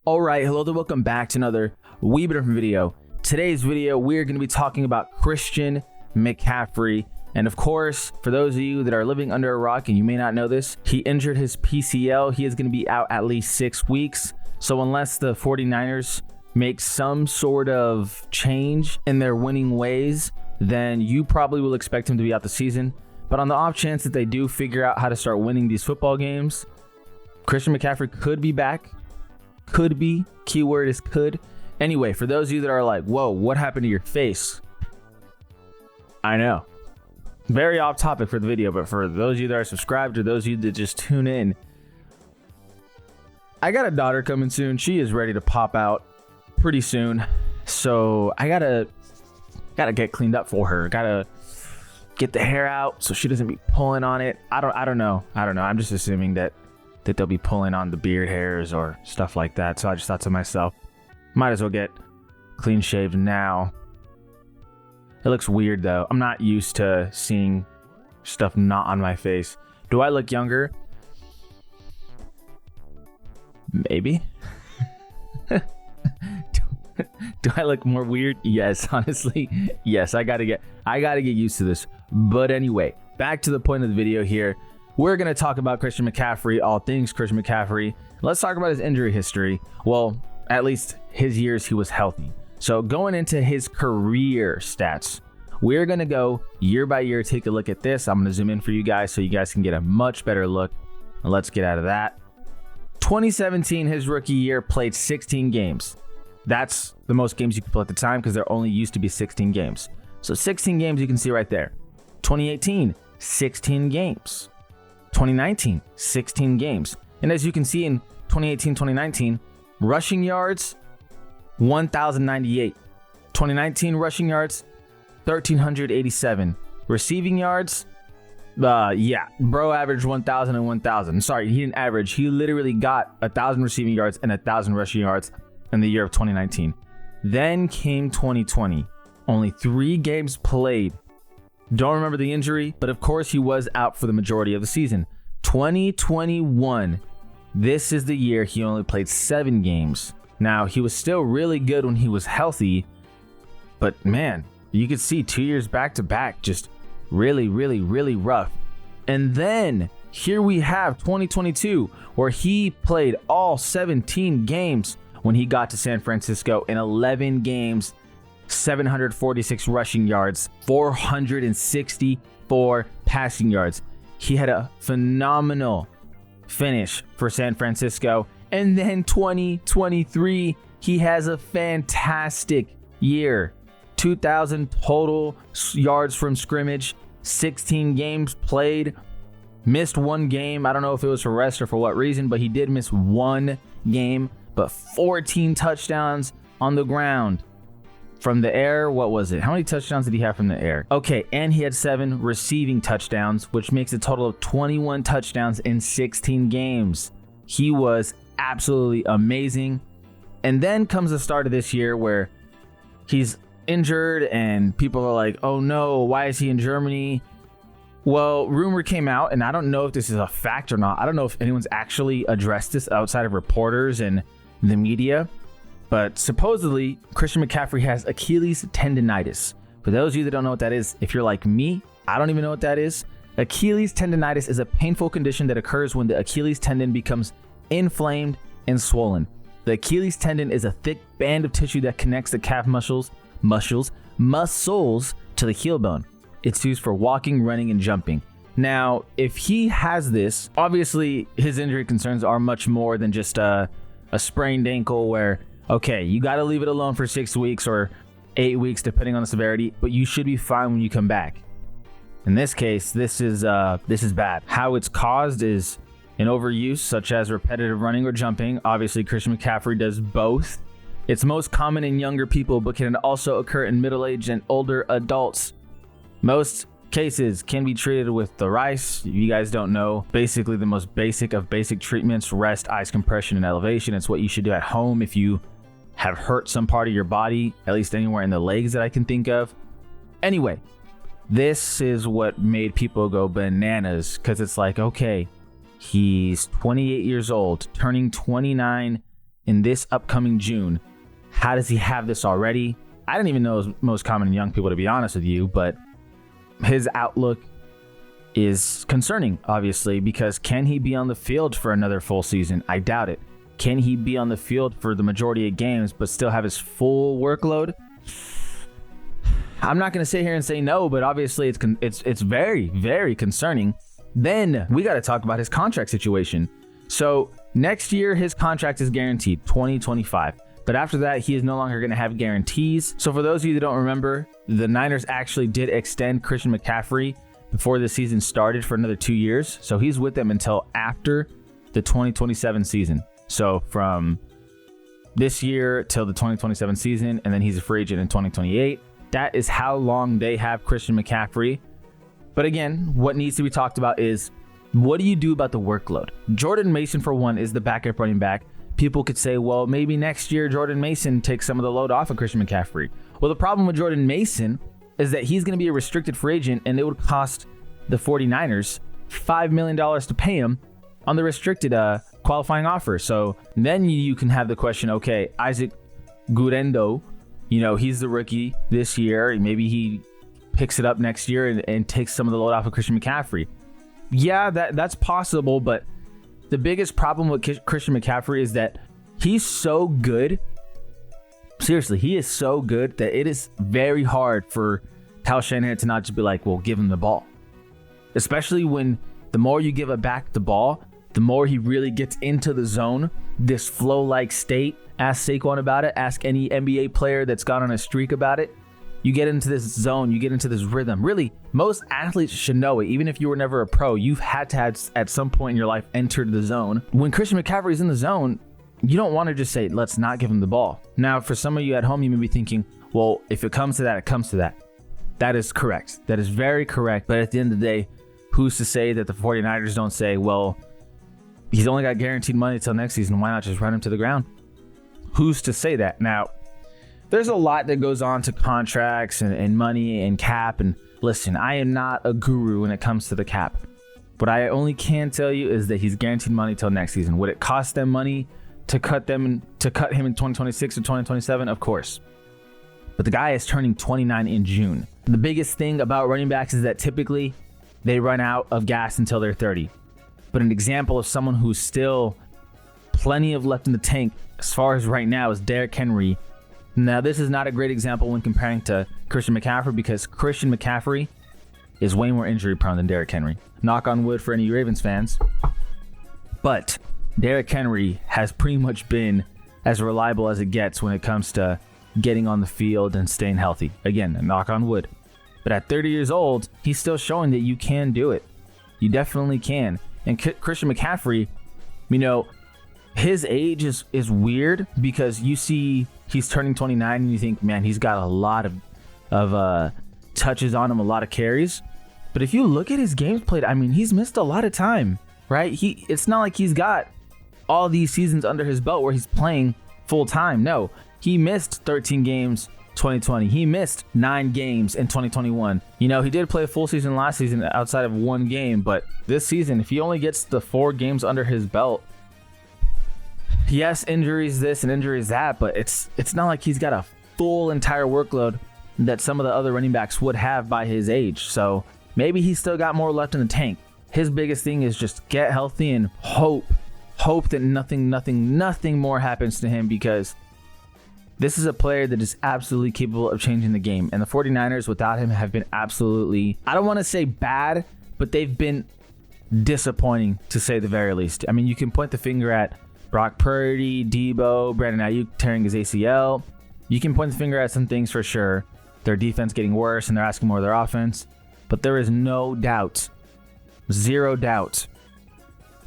All right, hello there, welcome back to another wee bit different video. Today's video, we're going to be talking about Christian McCaffrey. And of course, for those of you that are living under a rock and you may not know this, he injured his PCL. He is going to be out at least 6 weeks. So unless the 49ers make some sort of change in their winning ways, then you probably will expect him to be out the season. But on the off chance that they do figure out how to start winning these football games, Christian McCaffrey could be back. Could be. Keyword is could. Anyway, for those of you that are like, whoa, what happened to your face? I know. Very off topic for the video, but for those of you that are subscribed or those of you that just tune in, I got a daughter coming soon. She is ready to pop out pretty soon. So I gotta get cleaned up for her. Gotta get the hair out so she doesn't be pulling on it. I don't know. I'm just assuming that they'll be pulling on the beard hairs or stuff like that. So I just thought to myself, might as well get clean shaved now. It looks weird though. I'm not used to seeing stuff not on my face. Do I look younger? Maybe. Do I look more weird? Yes, honestly. Yes, I gotta get used to this. But anyway, back to the point of the video here. We're going to talk about Christian McCaffrey, all things Christian McCaffrey. Let's talk about his injury history. Well, at least his years he was healthy. So going into his career stats, we're going to go year by year, take a look at this. I'm going to zoom in for you guys so you guys can get a much better look. And let's get out of that. 2017, his rookie year, played 16 games. That's the most games you could play at the time because there only used to be 16 games. So 16 games you can see right there. 2018, 16 games. 2019, 16 games. And as you can see in 2018, 2019, rushing yards, 1,098. 2019 rushing yards, 1,387. Receiving yards, bro averaged 1,000 and 1,000. Sorry, he didn't average. He literally got 1,000 receiving yards and 1,000 rushing yards in the year of 2019. Then came 2020. Only 3 games played. Don't remember the injury, but of course he was out for the majority of the season. 2021, this is the year he only played 7 games. Now, he was still really good when he was healthy, but man, you could see 2 years back to back, just really rough. And then here we have 2022, where he played all 17 games when he got to San Francisco in 11 games. 746 rushing yards, 464 passing yards. He had a phenomenal finish for San Francisco. And then 2023, he has a fantastic year. 2,000 total yards from scrimmage, 16 games played, missed 1 game. I don't know if it was for rest or for what reason, but he did miss 1 game, but 14 touchdowns on the ground. From the air, what was it? How many touchdowns did he have from the air? Okay, and he had 7 receiving touchdowns, which makes a total of 21 touchdowns in 16 games. He was absolutely amazing. And then comes the start of this year where he's injured and people are like, oh no, why is he in Germany? Well, rumor came out, and I don't know if this is a fact or not. I don't know if anyone's actually addressed this outside of reporters and the media. But supposedly, Christian McCaffrey has Achilles tendonitis. For those of you that don't know what that is, if you're like me, I don't even know what that is. Achilles tendonitis is a painful condition that occurs when the Achilles tendon becomes inflamed and swollen. The Achilles tendon is a thick band of tissue that connects the calf muscles to the heel bone. It's used for walking, running, and jumping. Now, if he has this, obviously his injury concerns are much more than just a sprained ankle where, okay, you got to leave it alone for 6 weeks or 8 weeks, depending on the severity, but you should be fine when you come back. In this case, this is bad. How it's caused is an overuse, such as repetitive running or jumping. Obviously, Christian McCaffrey does both. It's most common in younger people, but can also occur in middle-aged and older adults. Most cases can be treated with the rice. If you guys don't know, basically the most basic of basic treatments, rest, ice compression, and elevation. It's what you should do at home if you have hurt some part of your body, at least anywhere in the legs that I can think of. Anyway, this is what made people go bananas, because it's like, okay, he's 28 years old, turning 29 in this upcoming June. How does he have this already? I didn't even know it was most common in young people, to be honest with you, but his outlook is concerning, obviously, because can he be on the field for another full season? I doubt it. Can he be on the field for the majority of games but still have his full workload? I'm not going to sit here and say no, but obviously it's very, very concerning. Then we got to talk about his contract situation. So next year, his contract is guaranteed 2025. But after that, he is no longer going to have guarantees. So for those of you that don't remember, the Niners actually did extend Christian McCaffrey before the season started for another 2 years. So he's with them until after the 2027 season. So from this year till the 2027 season, and then he's a free agent in 2028. That is how long they have Christian McCaffrey. But again, what needs to be talked about is, what do you do about the workload? Jordan Mason, for one, is the backup running back. People could say, well, maybe next year Jordan Mason takes some of the load off of Christian McCaffrey. Well, the problem with Jordan Mason is that he's going to be a restricted free agent, and it would cost the 49ers $5 million to pay him on the restricted qualifying offer. So then you can have the question, okay, Isaac Gurendo, he's the rookie this year. Maybe he picks it up next year and takes some of the load off of Christian McCaffrey. Yeah, that's possible, but the biggest problem with Christian McCaffrey is that he's so good. Seriously, he is so good that it is very hard for Kyle Shanahan to not just be like, well, give him the ball. Especially when the more you give back the ball, the more he really gets into the zone, this flow-like state. Ask Saquon about it. Ask any NBA player that's gone on a streak about it. You get into this zone, you get into this rhythm. Really, most athletes should know it. Even if you were never a pro, you've had to have, at some point in your life, entered the zone. When Christian McCaffrey is in the zone, you don't want to just say, let's not give him the ball. Now, for some of you at home, you may be thinking, well, if it comes to that, it comes to that. That is correct. That is very correct. But at the end of the day, who's to say that the 49ers don't say, well, he's only got guaranteed money until next season. Why not just run him to the ground? Who's to say that? Now, there's a lot that goes on to contracts and money and cap. And listen, I am not a guru when it comes to the cap. What I only can tell you is that he's guaranteed money till next season. Would it cost them money to cut him in 2026 or 2027? Of course. But the guy is turning 29 in June. The biggest thing about running backs is that typically they run out of gas until they're 30. But an example of someone who's still plenty of left in the tank as far as right now is Derrick Henry. Now, this is not a great example when comparing to Christian McCaffrey, because Christian McCaffrey is way more injury prone than Derrick Henry. Knock on wood for any Ravens fans. But Derrick Henry has pretty much been as reliable as it gets when it comes to getting on the field and staying healthy. Again, knock on wood. But at 30 years old, he's still showing that you can do it. You definitely can. And Christian McCaffrey, his age is weird, because you see he's turning 29 and you think, man, he's got a lot of touches on him, a lot of carries. But if you look at his games played, he's missed a lot of time, right? It's not like he's got all these seasons under his belt where he's playing full time. No, he missed 13 games 2020. He missed 9 games in 2021. He did play a full season last season outside of 1 game, but this season, if he only gets the 4 games under his belt, yes, injuries this and injuries that, but it's not like he's got a full entire workload that some of the other running backs would have by his age. So maybe he's still got more left in the tank. His biggest thing is just get healthy and hope that nothing more happens to him, because this is a player that is absolutely capable of changing the game. And the 49ers without him have been absolutely, I don't want to say bad, but they've been disappointing, to say the very least. You can point the finger at Brock Purdy, Debo, Brandon Ayuk tearing his ACL. You can point the finger at some things for sure. Their defense getting worse and they're asking more of their offense. But there is no doubt, zero doubt,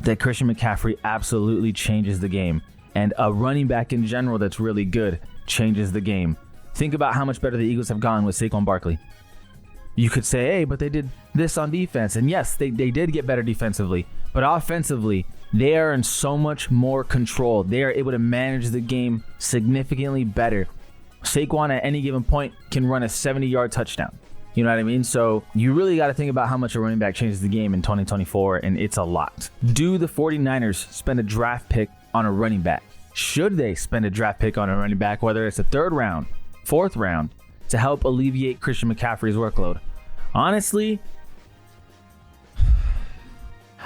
that Christian McCaffrey absolutely changes the game. And a running back in general that's really good changes the game. Think about how much better the Eagles have gone with Saquon Barkley. You could say, hey, but they did this on defense. And yes, they did get better defensively. But offensively, they are in so much more control. They are able to manage the game significantly better. Saquon at any given point can run a 70-yard touchdown. You know what I mean? So you really got to think about how much a running back changes the game in 2024, and it's a lot. Do the 49ers spend a draft pick on a running back? Should they spend a draft pick on a running back, whether it's a 3rd round, 4th round, to help alleviate Christian McCaffrey's workload? Honestly,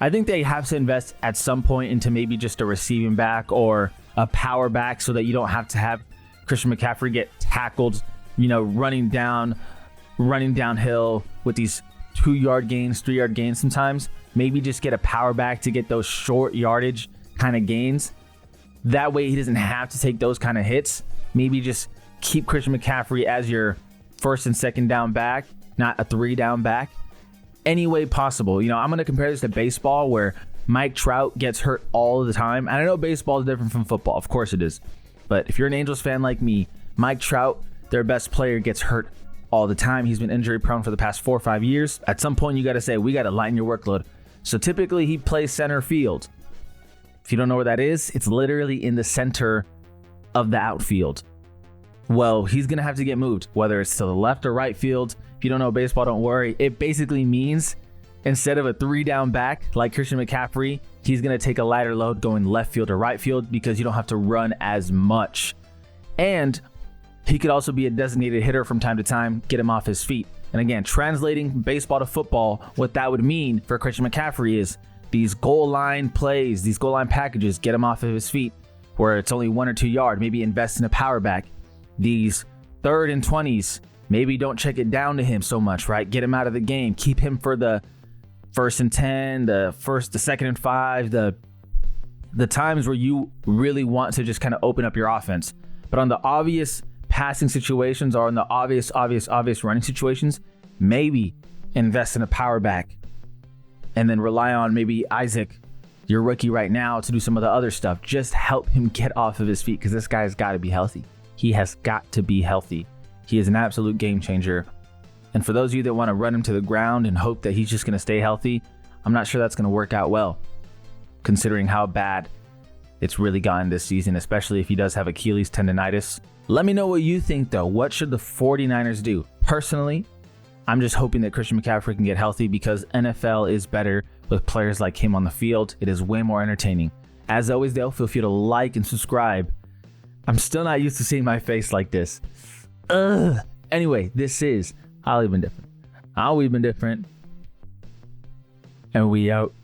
I think they have to invest at some point into maybe just a receiving back or a power back so that you don't have to have Christian McCaffrey get tackled, running downhill with these 2-yard gains, 3-yard gains sometimes. Maybe just get a power back to get those short yardage kind of gains. That way he doesn't have to take those kind of hits. Maybe just keep Christian McCaffrey as your 1st and 2nd down back, not a 3 down back. Any way possible. I'm going to compare this to baseball where Mike Trout gets hurt all the time. And I know baseball is different from football. Of course it is. But if you're an Angels fan like me, Mike Trout, their best player, gets hurt all the time. He's been injury prone for the past 4 or 5 years. At some point, you got to say, we got to lighten your workload. So typically he plays center field. If you don't know where that is, it's literally in the center of the outfield. Well, he's going to have to get moved, whether it's to the left or right field. If you don't know baseball, don't worry. It basically means instead of a 3 down back like Christian McCaffrey, he's going to take a lighter load going left field or right field because you don't have to run as much. And he could also be a designated hitter from time to time, get him off his feet. And again, translating baseball to football, what that would mean for Christian McCaffrey is these goal line plays, these goal line packages, get him off of his feet where it's only 1 or 2 yard. Maybe invest in a power back. These 3rd and 20s, maybe don't check it down to him so much, right? Get him out of the game. Keep him for the 1st and 10, the 2nd and 5, the times where you really want to just kind of open up your offense. But on the obvious passing situations or in the obvious running situations, maybe invest in a power back and then rely on maybe Isaac, your rookie right now, to do some of the other stuff. Just help him get off of his feet because this guy's got to be healthy. He has got to be healthy. He is an absolute game changer. And for those of you that want to run him to the ground and hope that he's just going to stay healthy, I'm not sure that's going to work out well, considering how bad it's really gotten this season, especially if he does have Achilles tendonitis. Let me know what you think, though. What should the 49ers do? Personally, I'm just hoping that Christian McCaffrey can get healthy because NFL is better with players like him on the field. It is way more entertaining. As always, though, feel free to like and subscribe. I'm still not used to seeing my face like this. Anyway, this is How We've Been Different. How We've Been Different. And we out.